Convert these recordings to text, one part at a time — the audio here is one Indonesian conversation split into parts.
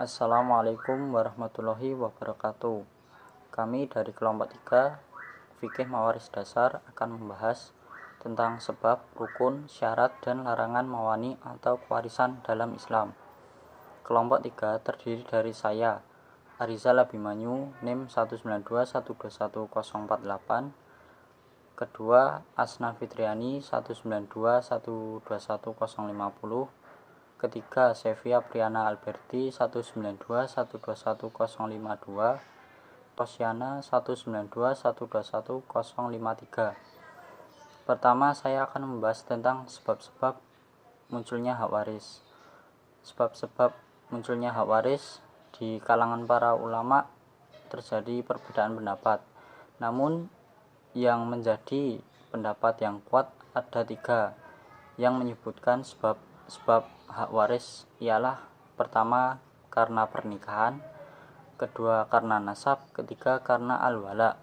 Assalamualaikum warahmatullahi wabarakatuh. Kami dari kelompok 3 Fikih Mawaris Dasar akan membahas tentang sebab, rukun, syarat, dan larangan mawani atau pewarisan dalam Islam. Kelompok 3 terdiri dari saya, Arizal Abimanyu, NIM 192121048, kedua Asna Fitriani 192121050, ketiga Sevia Priana Alberti 192121052, Tosyana 192121053. Pertama, saya akan membahas tentang sebab-sebab munculnya hak waris. Sebab-sebab munculnya hak waris di kalangan para ulama terjadi perbedaan pendapat. Namun yang menjadi pendapat yang kuat ada 3 yang menyebutkan sebab hak waris ialah: pertama karena pernikahan, kedua karena nasab, ketiga karena al-wala.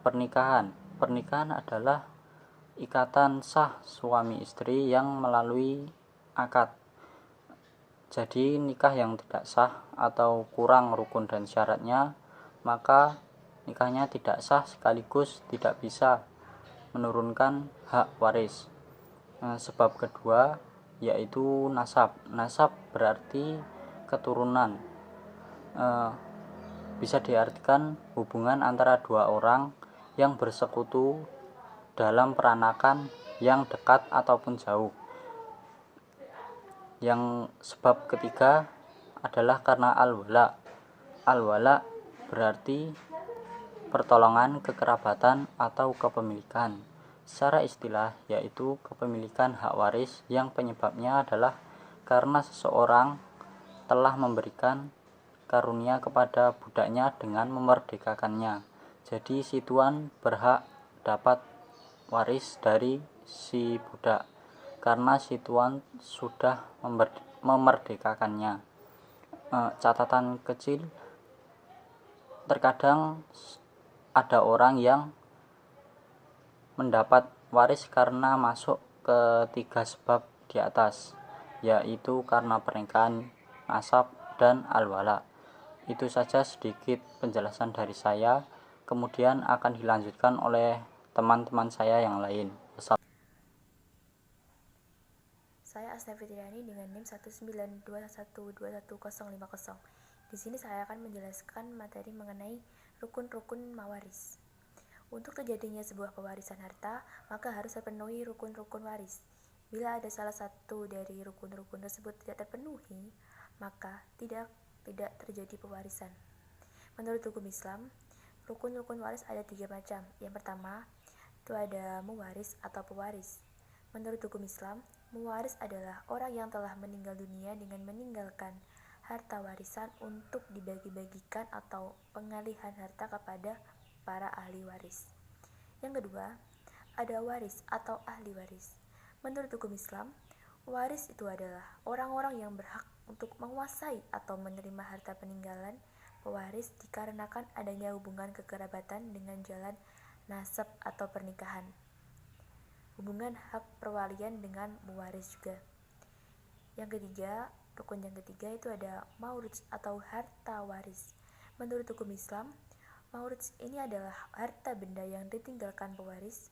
Pernikahan adalah ikatan sah suami istri yang melalui akad. Jadi nikah yang tidak sah atau kurang rukun dan syaratnya, maka nikahnya tidak sah sekaligus tidak bisa menurunkan hak waris. Sebab kedua yaitu nasab. Nasab berarti keturunan. Bisa diartikan hubungan antara 2 orang yang bersekutu dalam peranakan yang dekat ataupun jauh. Yang sebab ketiga adalah karena al-wala. Al-wala berarti pertolongan, kekerabatan, atau kepemilikan. Secara istilah yaitu kepemilikan hak waris yang penyebabnya adalah karena seseorang telah memberikan karunia kepada budaknya dengan memerdekakannya. Jadi si tuan berhak dapat waris dari si budak karena si tuan sudah memerdekakannya. Catatan kecil, terkadang ada orang yang mendapat waris karena masuk ke 3 sebab di atas, yaitu karena pernikahan, nasab, dan al-wala. Itu saja sedikit penjelasan dari saya, kemudian akan dilanjutkan oleh teman-teman saya yang lain. Saya Asna Fitriani dengan NIM 192121050. Di sini saya akan menjelaskan materi mengenai rukun-rukun mawaris. Untuk terjadinya sebuah pewarisan harta, maka harus terpenuhi rukun-rukun waris. Bila ada salah satu dari rukun-rukun tersebut tidak terpenuhi, maka tidak terjadi pewarisan. Menurut hukum Islam, rukun-rukun waris ada 3 macam. Yang pertama, itu ada muwaris atau pewaris. Menurut hukum Islam, muwaris adalah orang yang telah meninggal dunia dengan meninggalkan harta warisan untuk dibagi-bagikan atau pengalihan harta kepada para ahli waris. Yang kedua, ada waris atau ahli waris. Menurut hukum Islam, waris itu adalah orang-orang yang berhak untuk menguasai atau menerima harta peninggalan pewaris dikarenakan adanya hubungan kekerabatan dengan jalan nasab atau pernikahan. Hubungan hak perwalian dengan muwaris juga. Rukun yang ketiga itu ada maurits atau harta waris. Menurut hukum Islam, maurits ini adalah harta benda yang ditinggalkan pewaris,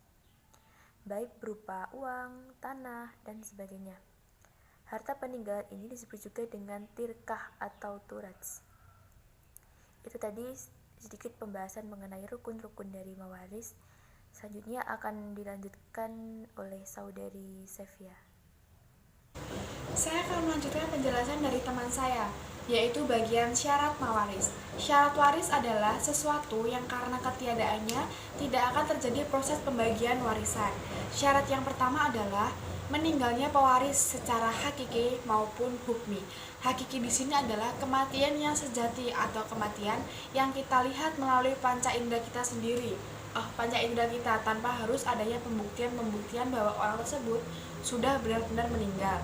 baik berupa uang, tanah, dan sebagainya. Harta peninggalan ini disebut juga dengan tirkah atau turats. Itu tadi sedikit pembahasan mengenai rukun-rukun dari mawaris. Selanjutnya akan dilanjutkan oleh saudari Sevia. Saya akan melanjutkan penjelasan dari teman saya, yaitu bagian syarat mawaris. Syarat waris adalah sesuatu yang karena ketiadaannya tidak akan terjadi proses pembagian warisan. Syarat yang pertama adalah meninggalnya pewaris secara hakiki maupun hukmi. Hakiki di sini adalah kematian yang sejati atau kematian yang kita lihat melalui panca indera kita sendiri. Panca indera kita tanpa harus adanya pembuktian bahwa orang tersebut sudah benar-benar meninggal.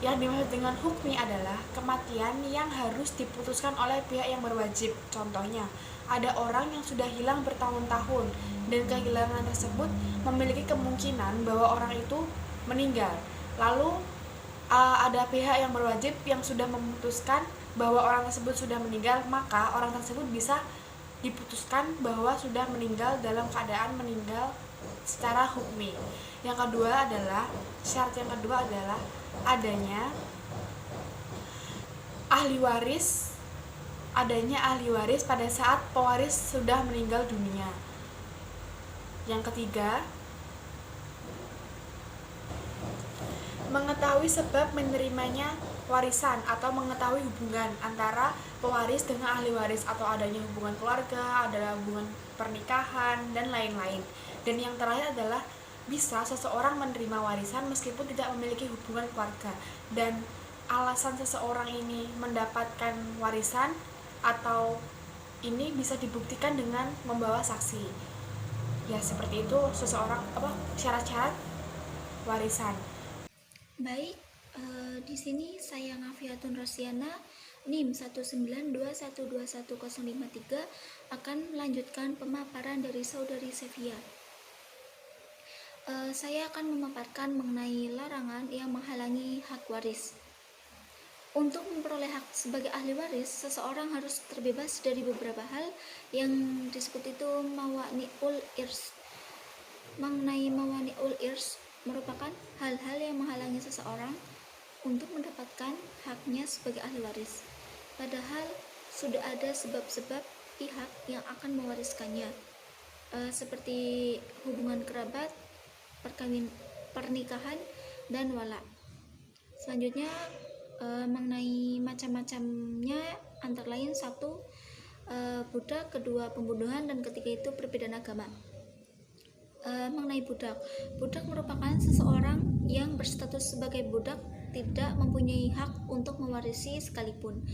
Yang dimaksud dengan hukmi adalah kematian yang harus diputuskan oleh pihak yang berwajib. Contohnya, ada orang yang sudah hilang bertahun-tahun dan kehilangan tersebut memiliki kemungkinan bahwa orang itu meninggal. Lalu ada pihak yang berwajib yang sudah memutuskan bahwa orang tersebut sudah meninggal, maka orang tersebut bisa diputuskan bahwa sudah meninggal dalam keadaan meninggal secara hukmi. Yang kedua adalah, syarat yang kedua adalah adanya ahli waris pada saat pewaris sudah meninggal dunia. Yang ketiga, mengetahui sebab menerimanya warisan atau mengetahui hubungan antara pewaris dengan ahli waris atau adanya hubungan keluarga, ada hubungan pernikahan, dan lain-lain. Dan yang terakhir adalah bisa seseorang menerima warisan meskipun tidak memiliki hubungan keluarga, dan alasan seseorang ini mendapatkan warisan atau ini bisa dibuktikan dengan membawa saksi. Ya, seperti itu syarat-syarat warisan. Baik, di sini saya Ngafiatun Rosiana, NIM 192121053 akan melanjutkan pemaparan dari saudari Sevia. Saya akan memaparkan mengenai larangan yang menghalangi hak waris. Untuk memperoleh hak sebagai ahli waris, seseorang harus terbebas dari beberapa hal yang disebut itu mawani'ul irs. Mengenai mawani'ul irs merupakan hal-hal yang menghalangi seseorang untuk mendapatkan haknya sebagai ahli waris. Padahal sudah ada sebab-sebab pihak yang akan mewariskannya, seperti hubungan kerabat, pernikahan, dan wala. Selanjutnya mengenai macam-macamnya, antara lain 1. Budak, 2. Pembunuhan, dan ketiga itu perbedaan agama. Mengenai budak merupakan seseorang yang berstatus sebagai budak tidak mempunyai hak untuk mewarisi sekalipun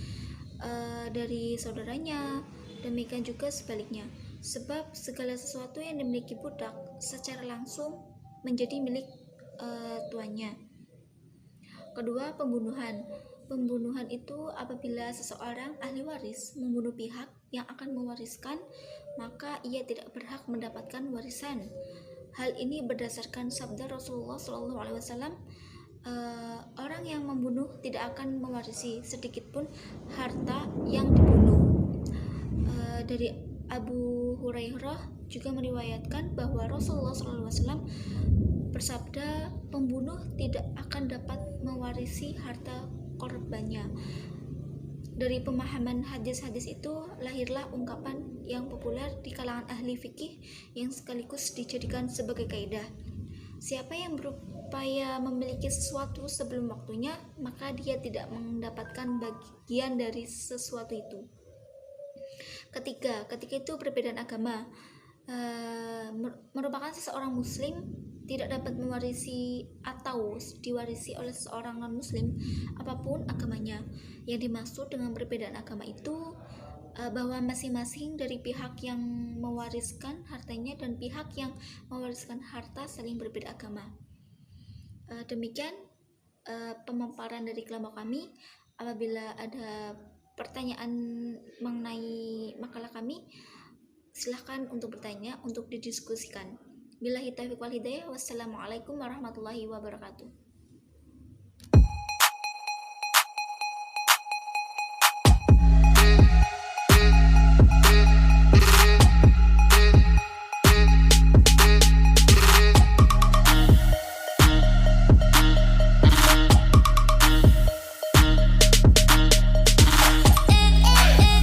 dari saudaranya, demikian juga sebaliknya, sebab segala sesuatu yang dimiliki budak secara langsung menjadi milik tuannya. Kedua, pembunuhan itu apabila seseorang ahli waris membunuh pihak yang akan mewariskan, maka ia tidak berhak mendapatkan warisan. Hal ini berdasarkan sabda Rasulullah SAW, orang yang membunuh tidak akan mewarisi sedikitpun harta yang dibunuh. Dari Abu Hurairah juga meriwayatkan bahwa Rasulullah SAW bersabda, pembunuh tidak akan dapat mewarisi harta korbannya. Dari pemahaman hadis-hadis itu lahirlah ungkapan yang populer di kalangan ahli fikih yang sekaligus dijadikan sebagai kaidah. Siapa yang berupaya memiliki sesuatu sebelum waktunya, maka dia tidak mendapatkan bagian dari sesuatu itu. Ketika itu perbedaan agama merupakan seseorang muslim tidak dapat mewarisi atau diwarisi oleh seorang non-muslim apapun agamanya. Yang dimaksud dengan perbedaan agama itu bahwa masing-masing dari pihak yang mewariskan hartanya dan pihak yang mewariskan harta saling berbeda agama. Demikian pemaparan dari kelompok kami. Apabila ada pertanyaan mengenai makalah kami, silahkan untuk bertanya, untuk didiskusikan. Billahi taufiq wal hidayah. Wassalamualaikum warahmatullahi wabarakatuh.